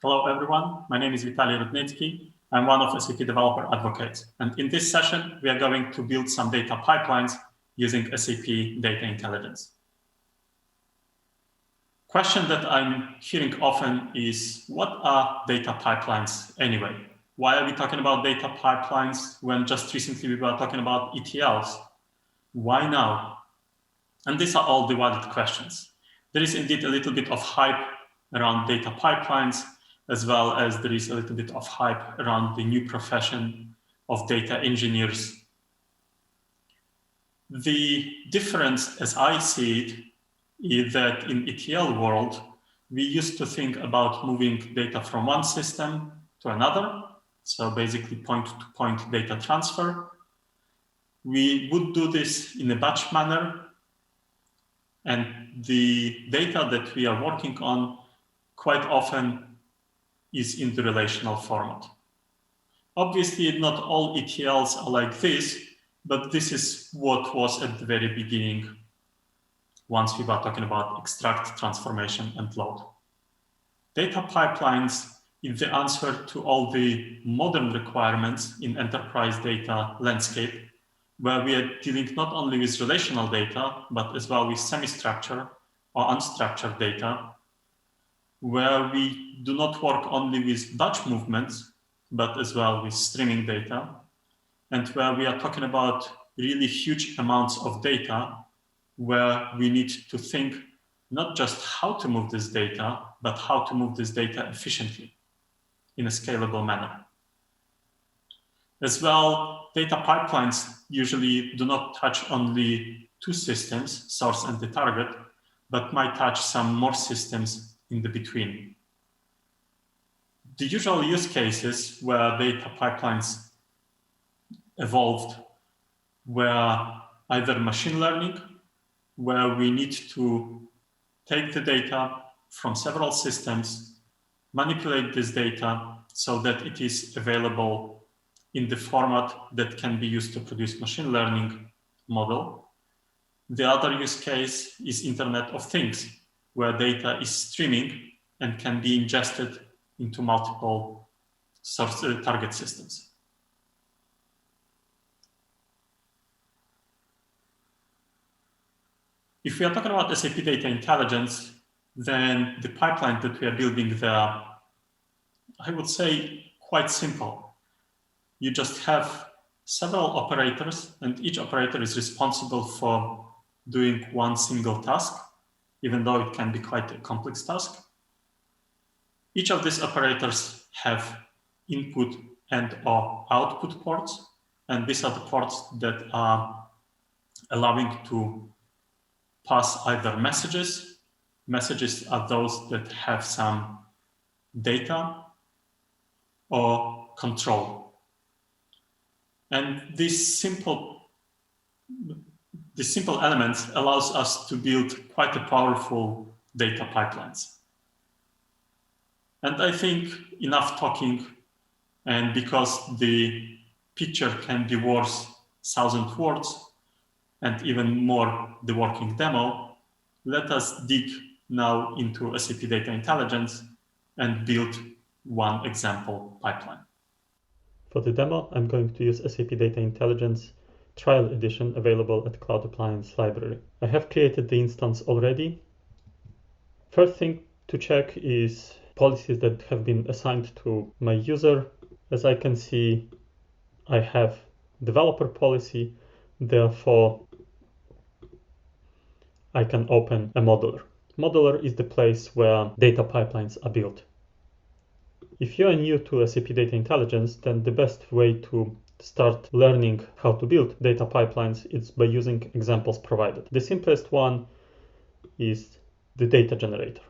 Hello, everyone. My name is Witalij Rudnicki. I'm one of SAP developer advocates. And in this session, we are going to build some data pipelines using SAP Data Intelligence. Question that I'm hearing often is, what are data pipelines anyway? Why are we talking about data pipelines when just recently we were talking about ETLs? Why now? And these are all the valid questions. There is indeed a little bit of hype around data pipelines, as well as there is a little bit of hype around the new profession of data engineers. The difference, as I see it, is that in ETL world, we used to think about moving data from one system to another. So basically point-to-point data transfer. We would do this in a batch manner. And the data that we are working on quite often is in the relational format. Obviously, not all ETLs are like this, but this is what was at the very beginning once we were talking about extract, transformation, and load. Data pipelines is the answer to all the modern requirements in enterprise data landscape, where we are dealing not only with relational data, but as well with semi-structured or unstructured data, where we do not work only with batch movements, but as well with streaming data, and where we are talking about really huge amounts of data, where we need to think not just how to move this data, but how to move this data efficiently in a scalable manner. As well, data pipelines usually do not touch only two systems, source and the target, but might touch some more systems in the between. The usual use cases where data pipelines evolved were either machine learning, where we need to take the data from several systems, manipulate this data so that it is available in the format that can be used to produce machine learning model. The other use case is Internet of Things, where data is streaming and can be ingested into multiple target systems. If we are talking about SAP Data Intelligence, then the pipeline that we are building there, I would say quite simple. You just have several operators, and each operator is responsible for doing one single task, even though it can be quite a complex task. Each of these operators have input and or output ports, and these are the ports that are allowing to pass either messages. Messages are those that have some data or control. And these simple elements allows us to build quite a powerful data pipelines. And I think enough talking, and because the picture can be worth 1,000 words, and even more the working demo, let us dig now into SAP Data Intelligence and build one example pipeline. For the demo, I'm going to use SAP Data Intelligence Trial Edition available at Cloud Appliance Library. I have created the instance already. First thing to check is policies that have been assigned to my user. As I can see, I have developer policy, therefore I can open a modular. Modular is the place where data pipelines are built. If you are new to SAP Data Intelligence, then the best way to start learning how to build data pipelines is by using examples provided. The simplest one is the data generator.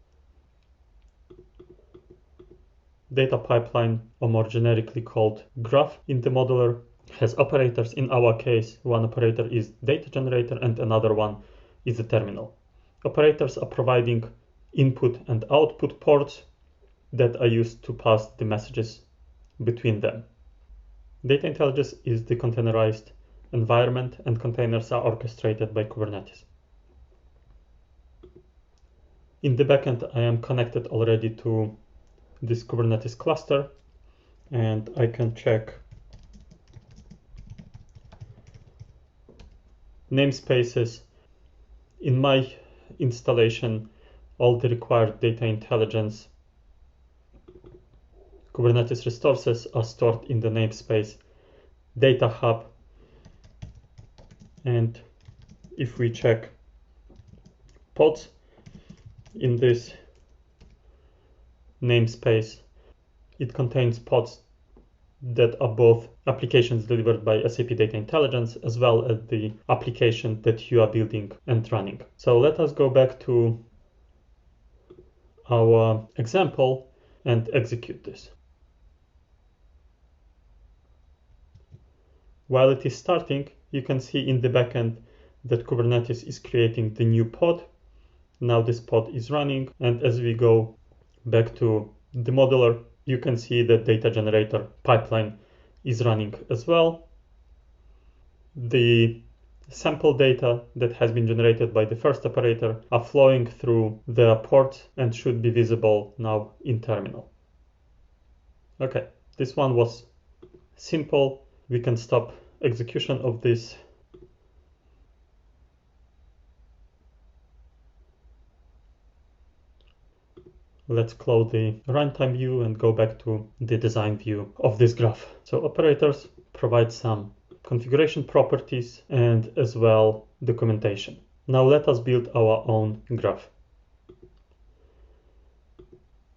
Data pipeline, or more generically called graph in the modular, has operators. In our case, one operator is data generator and another one is the terminal. Operators are providing input and output ports that are used to pass the messages between them. Data intelligence is the containerized environment, and containers are orchestrated by Kubernetes. In the backend, I am connected already to this Kubernetes cluster and I can check namespaces. In my installation, all the required data intelligence Kubernetes resources are stored in the namespace Data Hub. And if we check pods in this namespace, it contains pods that are both applications delivered by SAP Data Intelligence as well as the application that you are building and running. So let us go back to our example and execute this. While it is starting, you can see in the backend that Kubernetes is creating the new pod. Now this pod is running, and as we go back to the modeler, you can see that data generator pipeline is running as well. The sample data that has been generated by the first operator are flowing through the port and should be visible now in terminal. Okay, this one was simple. We can stop execution of this. Let's close the runtime view and go back to the design view of this graph. So operators provide some configuration properties and as well documentation. Now let us build our own graph.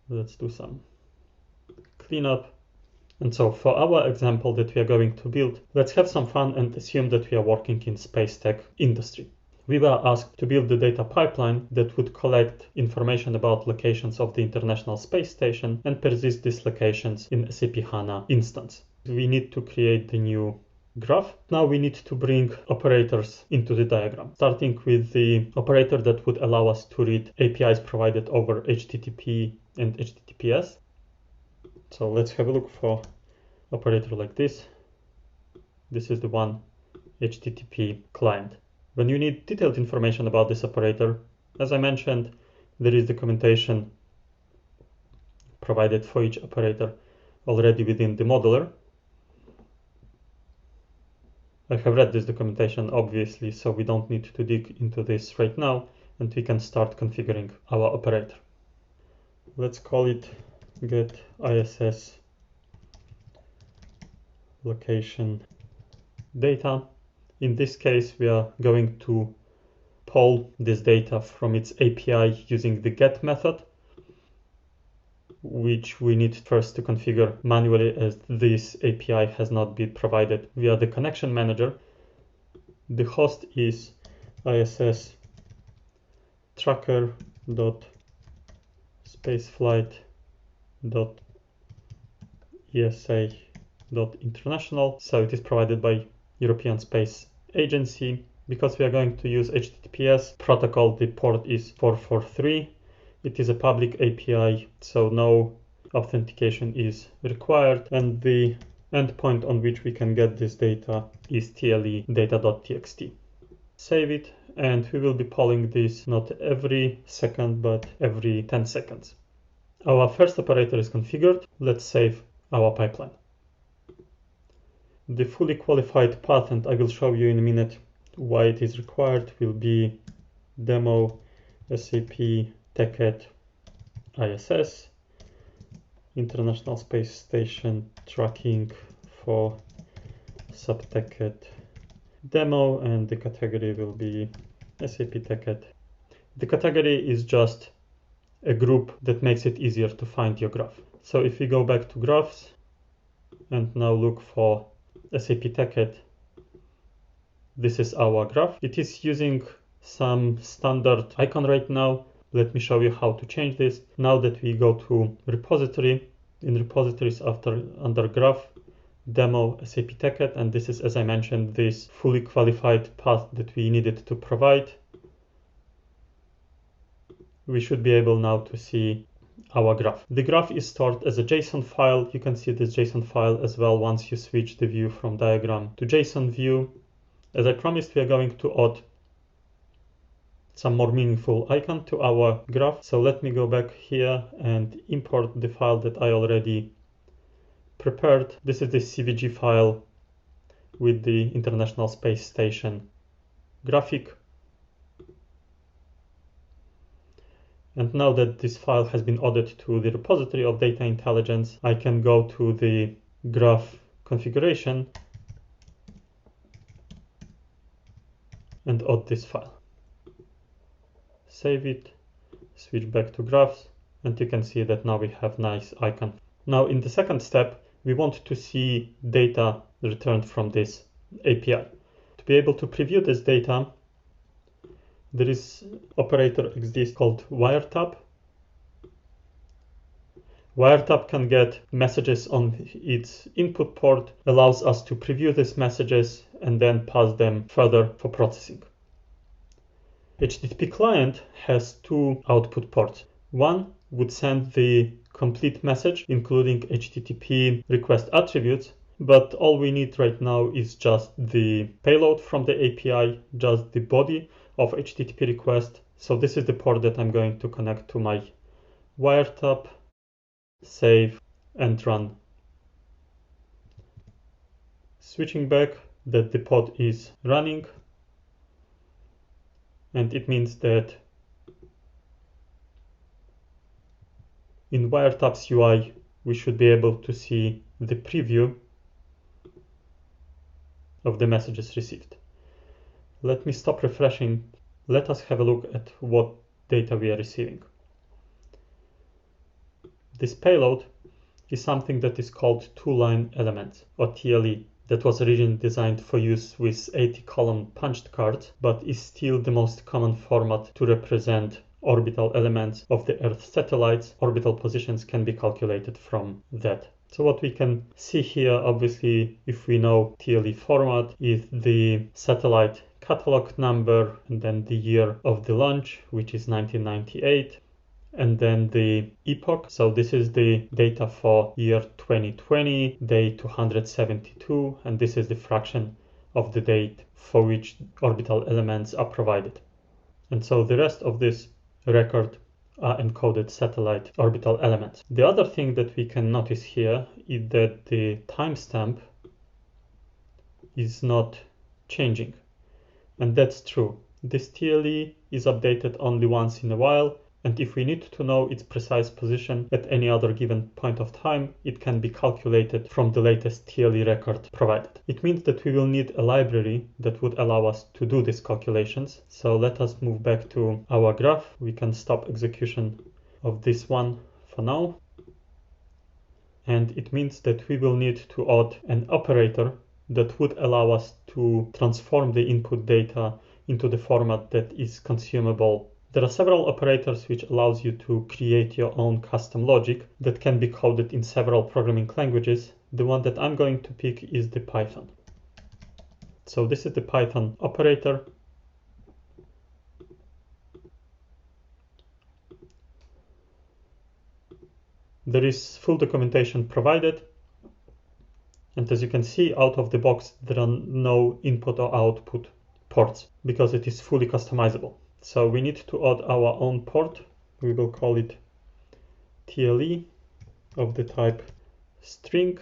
Let's do some cleanup. And so for our example that we are going to build, let's have some fun and assume that we are working in space tech industry. We were asked to build the data pipeline that would collect information about locations of the International Space Station and persist these locations in SAP HANA instance. We need to create the new graph. Now we need to bring operators into the diagram, starting with the operator that would allow us to read APIs provided over HTTP and HTTPS. So let's have a look for operator like this. This is the one HTTP client. When you need detailed information about this operator, as I mentioned, there is documentation provided for each operator already within the modeler. I have read this documentation obviously, so we don't need to dig into this right now, and we can start configuring our operator. Let's call it get ISS location data. In this case, we are going to pull this data from its API using the get method, which we need first to configure manually as this API has not been provided via the connection manager. The host is ISS tracker.spaceflight.esa.international. So it is provided by European Space Agency. Because we are going to use HTTPS protocol, the port is 443. It is a public API, so no authentication is required, and the endpoint on which we can get this data is tle data.txt. Save it, and we will be polling this not every second but every 10 seconds. Our first operator is configured. Let's save our pipeline. The fully qualified path, and I will show you in a minute why it is required, will be demo SAP TechEd ISS International Space Station tracking for SAP TechEd demo, and the category will be SAP TechEd. The category is just a group that makes it easier to find your graph. So if we go back to graphs and now look for SAP TechEd, this is our graph. It is using some standard icon right now. Let me show you how to change this. Now that we go to repository, in repositories under graph, demo SAP TechEd, and this is, as I mentioned, this fully qualified path that we needed to provide. We should be able now to see our graph. The graph is stored as a JSON file. You can see this JSON file as well once you switch the view from diagram to JSON view. As I promised, we are going to add some more meaningful icon to our graph. So let me go back here and import the file that I already prepared. This is the CVG file with the International Space Station graphic. And now that this file has been added to the repository of Data Intelligence, I can go to the graph configuration and add this file. Save it, switch back to graphs, and you can see that now we have nice icon. Now in the second step, we want to see data returned from this API. To be able to preview this data, there is operator exists called wiretap. Wiretap can get messages on its input port, allows us to preview these messages and then pass them further for processing. HTTP client has two output ports. One would send the complete message, including HTTP request attributes, but all we need right now is just the payload from the API, just the body of HTTP request. So this is the port that I'm going to connect to my wiretap, save and run. Switching back, that the pod is running, and it means that in wiretap's UI we should be able to see the preview of the messages received. Let me stop refreshing. Let us have a look at what data we are receiving. This payload is something that is called two-line elements, or TLE, that was originally designed for use with 80-column punched cards, but is still the most common format to represent orbital elements of the Earth satellites. Orbital positions can be calculated from that. So what we can see here, obviously, if we know TLE format, is the satellite catalog number and then the year of the launch, which is 1998, and then the epoch. So this is the data for year 2020, day 272, and this is the fraction of the date for which orbital elements are provided. And so the rest of this record are encoded satellite orbital elements. The other thing that we can notice here is that the timestamp is not changing. And that's true. This TLE is updated only once in a while, and if we need to know its precise position at any other given point of time, it can be calculated from the latest TLE record provided. It means that we will need a library that would allow us to do these calculations. So let us move back to our graph. We can stop execution of this one for now. And it means that we will need to add an operator that would allow us to transform the input data into the format that is consumable. There are several operators which allows you to create your own custom logic that can be coded in several programming languages. The one that I'm going to pick is the Python. So this is the Python operator. There is full documentation provided. And as you can see, out of the box, there are no input or output ports because it is fully customizable. So we need to add our own port. We will call it TLE of the type string.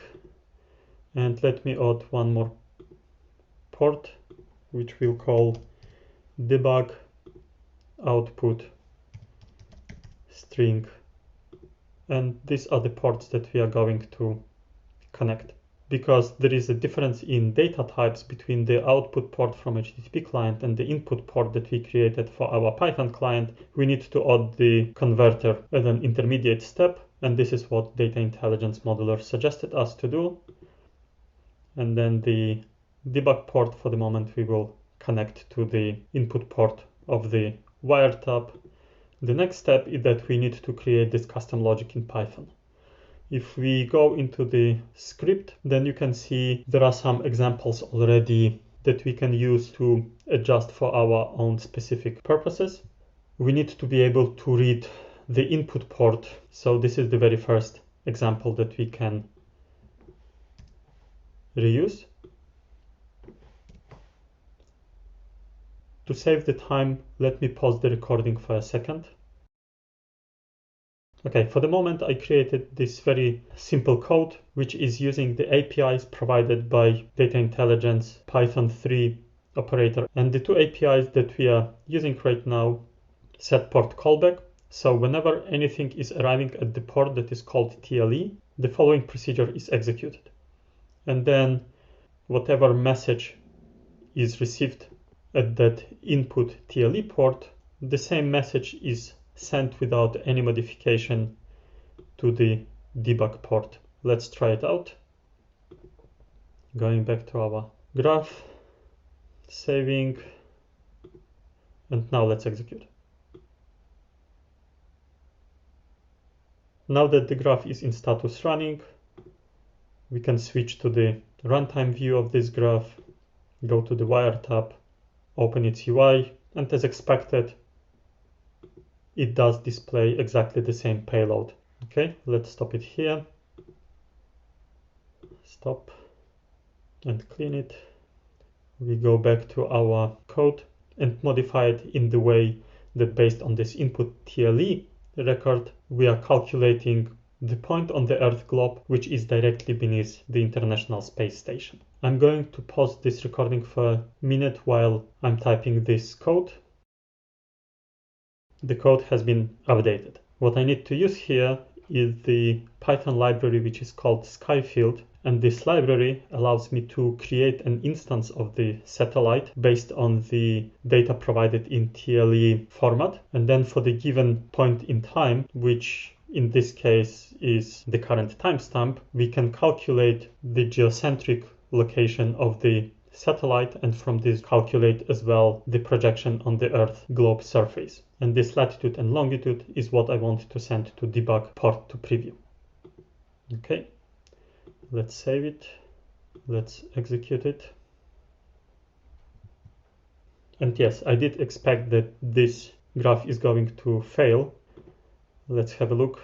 And let me add one more port, which we'll call debug output string. And these are the ports that we are going to connect. Because there is a difference in data types between the output port from HTTP client and the input port that we created for our Python client, we need to add the converter as an intermediate step, and this is what Data Intelligence Modeler suggested us to do. And then the debug port, for the moment, we will connect to the input port of the wiretap. The next step is that we need to create this custom logic in Python. If we go into the script, then you can see there are some examples already that we can use to adjust for our own specific purposes. We need to be able to read the input port. So this is the very first example that we can reuse. To save the time, let me pause the recording for a second. Okay, for the moment I created this very simple code which is using the APIs provided by Data Intelligence Python 3 operator. And the two APIs that we are using right now set port callback. So whenever anything is arriving at the port that is called TLE, the following procedure is executed. And then whatever message is received at that input TLE port, the same message is sent without any modification to the debug port. Let's try it out. Going back to our graph, saving, and now let's execute. Now that the graph is in status running, we can switch to the runtime view of this graph, go to the wire tab, open its UI, and as expected, it does display exactly the same payload. Okay, let's stop it here. Stop and clean it. We go back to our code and modify it in the way that based on this input TLE record, we are calculating the point on the Earth globe, which is directly beneath the International Space Station. I'm going to pause this recording for a minute while I'm typing this code. The code has been updated. What I need to use here is the Python library which is called Skyfield, and this library allows me to create an instance of the satellite based on the data provided in TLE format, and then for the given point in time, which in this case is the current timestamp, we can calculate the geocentric location of the satellite, and from this calculate as well the projection on the Earth globe surface. And this latitude and longitude is what I want to send to debug port to preview. Okay, let's save it. Let's execute it. And yes, I did expect that this graph is going to fail. Let's have a look.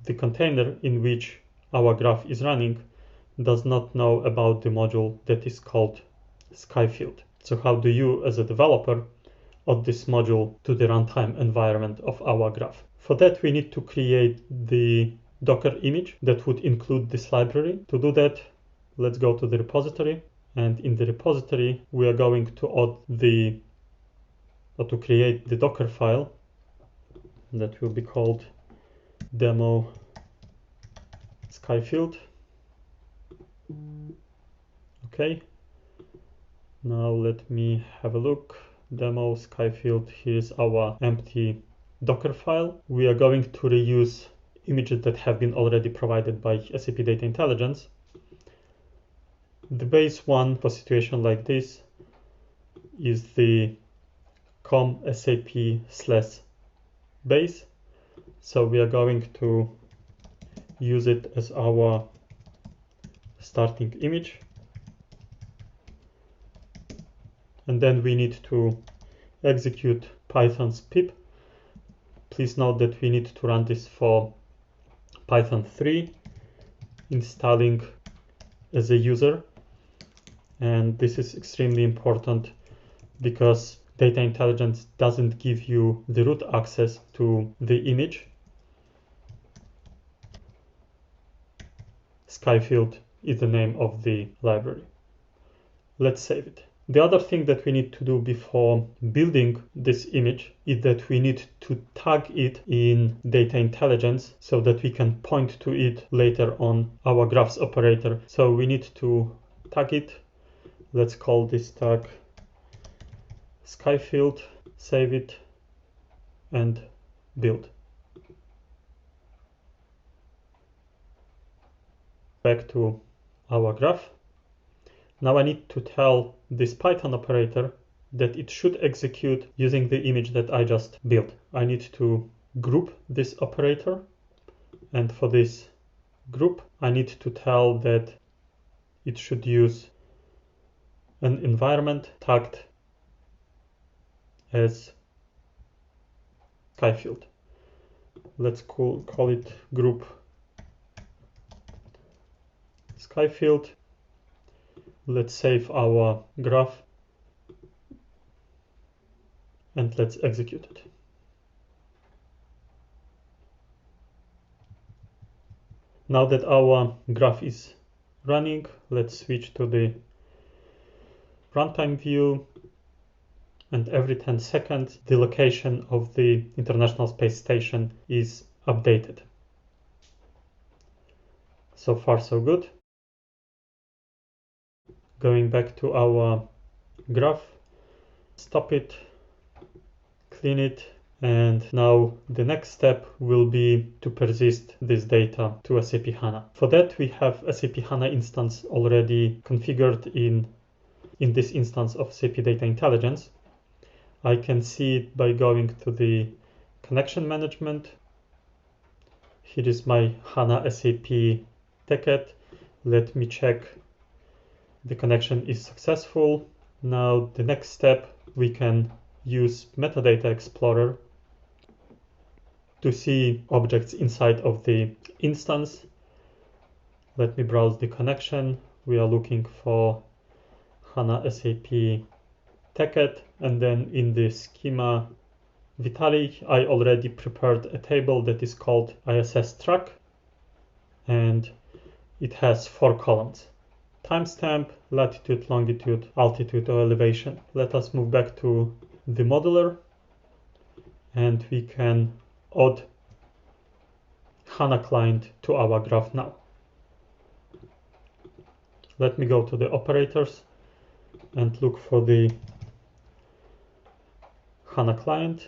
The container in which our graph is running does not know about the module that is called Skyfield. So how do you as a developer add this module to the runtime environment of our graph? For that, we need to create the Docker image that would include this library. To do that, let's go to the repository, and in the repository we are going to create the Docker file that will be called demo Skyfield. Okay, now let me have a look. Demo Skyfield, here's our empty Docker file. We are going to reuse images that have been already provided by SAP Data Intelligence. The base one for situation like this is the com sap/base. So we are going to use it as our starting image. And then we need to execute Python's pip. Please note that we need to run this for Python 3, installing as a user. And this is extremely important because Data Intelligence doesn't give you the root access to the image. Skyfield is the name of the library. Let's save it. The other thing that we need to do before building this image is that we need to tag it in Data Intelligence so that we can point to it later on our graphs operator. So we need to tag it. Let's call this tag Skyfield, save it, and build. Back to our graph. Now I need to tell this Python operator that it should execute using the image that I just built. I need to group this operator, and for this group I need to tell that it should use an environment tagged as Skyfield. Let's call it group Skyfield. Let's save our graph. and let's execute it. Now that our graph is running, let's switch to the runtime view, and every 10 seconds the location of the International Space Station is updated. So far so good. Going back to our graph, stop it, clean it, and now the next step will be to persist this data to SAP HANA. For that we have SAP HANA instance already configured in this instance of SAP Data Intelligence. I can see it by going to the connection management. Here is my HANA SAP TechEd. Let me check the connection is successful. Now the next step, we can use Metadata Explorer to see objects inside of the instance. Let me browse the connection. We are looking for HANA SAP TechEd, and then in the schema Witalij, I already prepared a table that is called ISS track, and it has 4 columns: timestamp, latitude, longitude, altitude or elevation. Let us move back to the modeler, and we can add HANA client to our graph now. Let me go to the operators and look for the HANA client.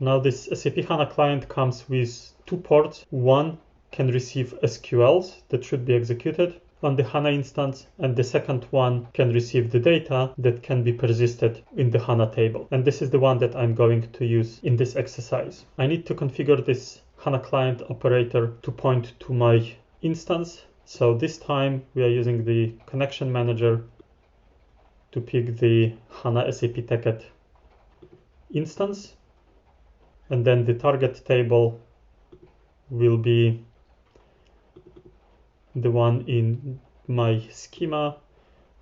Now this SAP HANA client comes with 2 ports. One can receive SQLs that should be executed on the HANA instance, and the second one can receive the data that can be persisted in the HANA table. And this is the one that I'm going to use in this exercise. I need to configure this HANA client operator to point to my instance. So this time we are using the connection manager to pick the HANA SAP TechEd instance, and then the target table will be the one in my schema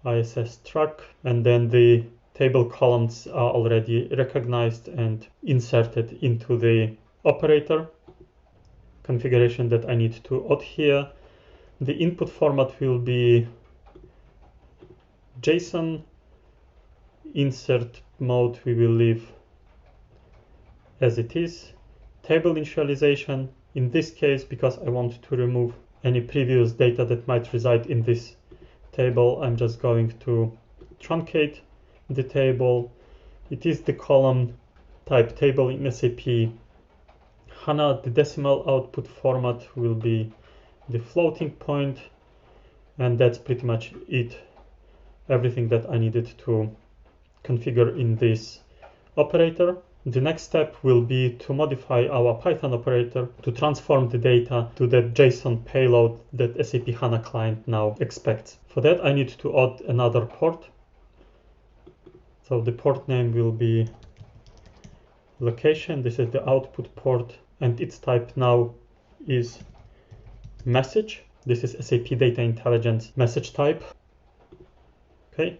ISS track, and then the table columns are already recognized and inserted into the operator configuration that I need to add here. The input format will be JSON. Insert mode we will leave as it is. Table initialization, in this case, because I want to remove any previous data that might reside in this table, I'm just going to truncate the table. It is the column type table in SAP HANA. The decimal output format will be the floating point, and that's pretty much it. Everything that I needed to configure in this operator. The next step will be to modify our Python operator to transform the data to that JSON payload that SAP HANA client now expects. For that, I need to add another port. So the port name will be location. This is the output port, and its type now is message. This is SAP Data Intelligence message type. Okay.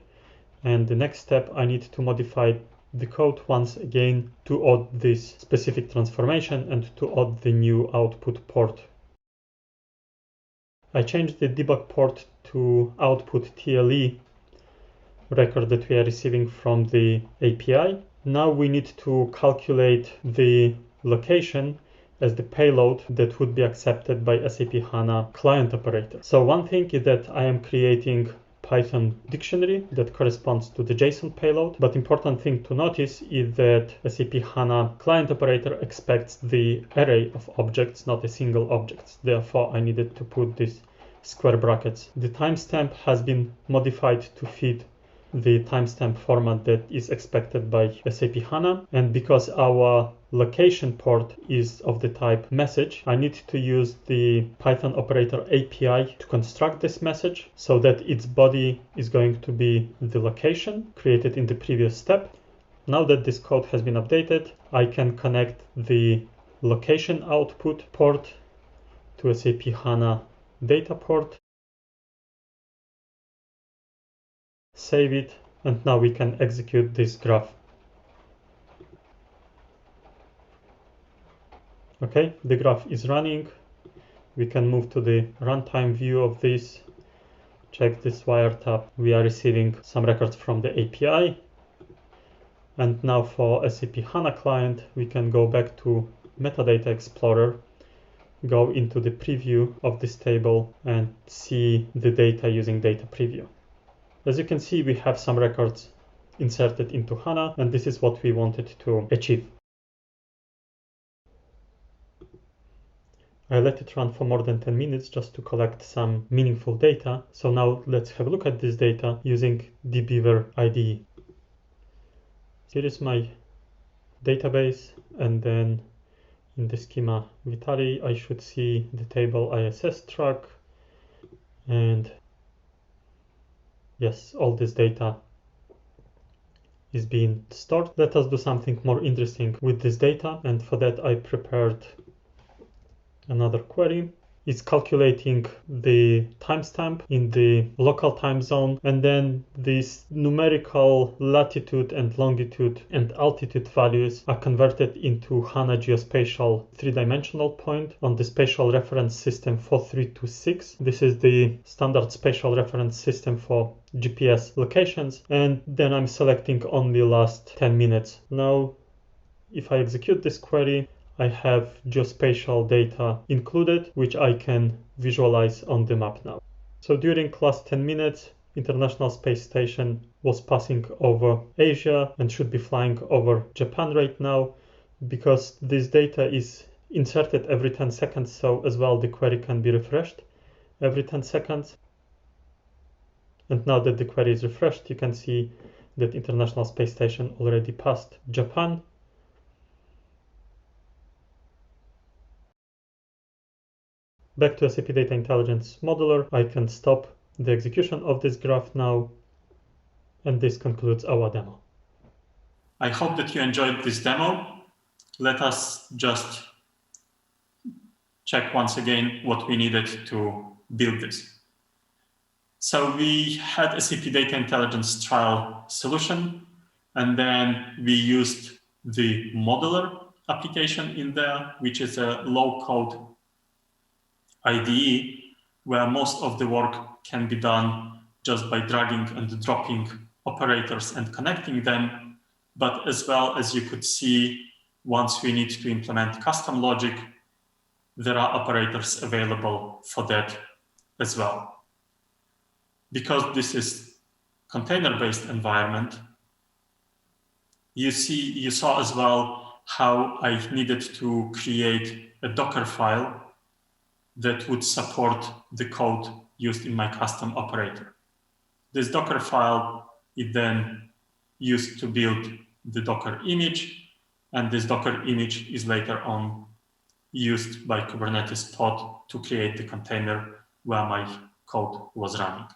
And the next step, I need to modify the code once again to add this specific transformation and to add the new output port. I changed the debug port to output TLE record that we are receiving from the API. Now we need to calculate the location as the payload that would be accepted by SAP HANA client operator. So one thing is that I am creating Python dictionary that corresponds to the JSON payload. But important thing to notice is that SAP HANA client operator expects the array of objects, not a single object. Therefore, I needed to put these square brackets. The timestamp has been modified to fit the timestamp format that is expected by SAP HANA. And because our location port is of the type message, I need to use the Python operator API to construct this message so that its body is going to be the location created in the previous step. Now that this code has been updated, I can connect the location output port to SAP HANA data port, save it, And now we can execute this graph. Okay, the graph is running. We can move to the runtime view of this. Check this wiretap. We are receiving some records from the API. And now for SAP HANA client, we can go back to Metadata Explorer, go into the preview of this table and see the data using data preview. As you can see, we have some records inserted into HANA, and this is what we wanted to achieve. I let it run for more than 10 minutes just to collect some meaningful data. So now let's have a look at this data using dbeaver IDE. Here is my database, and then in the schema Witalij, I should see the table ISS track, and yes, all this data is being stored. Let us do something more interesting with this data, and for that I prepared another query. It's calculating the timestamp in the local time zone, and then these numerical latitude and longitude and altitude values are converted into HANA geospatial three-dimensional point on the spatial reference system 4326. This is the standard spatial reference system for GPS locations, and then I'm selecting only last 10 minutes. Now, if I execute this query, I have geospatial data included, which I can visualize on the map now. So during last 10 minutes, International Space Station was passing over Asia and should be flying over Japan right now. Because this data is inserted every 10 seconds, so as well the query can be refreshed every 10 seconds. And now that the query is refreshed, you can see that International Space Station already passed Japan. Back to SAP Data Intelligence modular, I can stop the execution of this graph now, and this concludes our demo. I hope that you enjoyed this demo. Let us just check once again what we needed to build this. So we had SAP Data Intelligence trial solution, and then we used the modular application in there, which is a low-code IDE, where most of the work can be done just by dragging and dropping operators and connecting them. But as well as you could see, once we need to implement custom logic, there are operators available for that as well. Because this is container-based environment, you saw as well how I needed to create a Docker file that would support the code used in my custom operator. This Docker file is then used to build the Docker image, and this Docker image is later on used by Kubernetes pod to create the container where my code was running.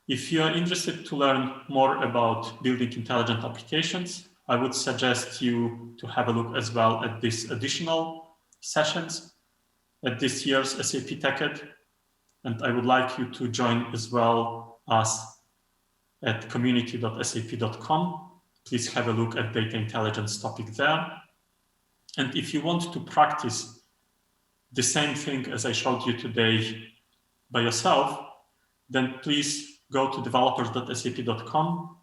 If you are interested to learn more about building intelligent applications, I would suggest you to have a look as well at these additional sessions at this year's SAP TechEd. And I would like you to join as well us at community.sap.com. Please have a look at data intelligence topic there. And if you want to practice the same thing as I showed you today by yourself, then please go to developers.sap.com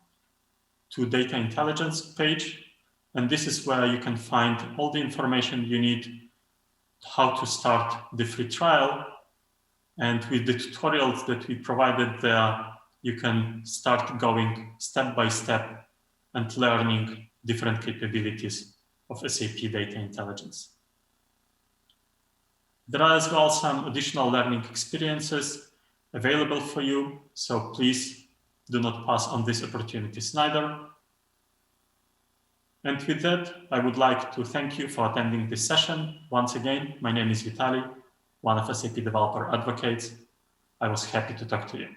to data intelligence page. And this is where you can find all the information you need how to start the free trial. And with the tutorials that we provided there, you can start going step by step and learning different capabilities of SAP Data Intelligence. There are as well some additional learning experiences available for you, so please do not pass on these opportunities neither. And with that, I would like to thank you for attending this session. Once again, my name is Witalij, one of SAP developer advocates. I was happy to talk to you.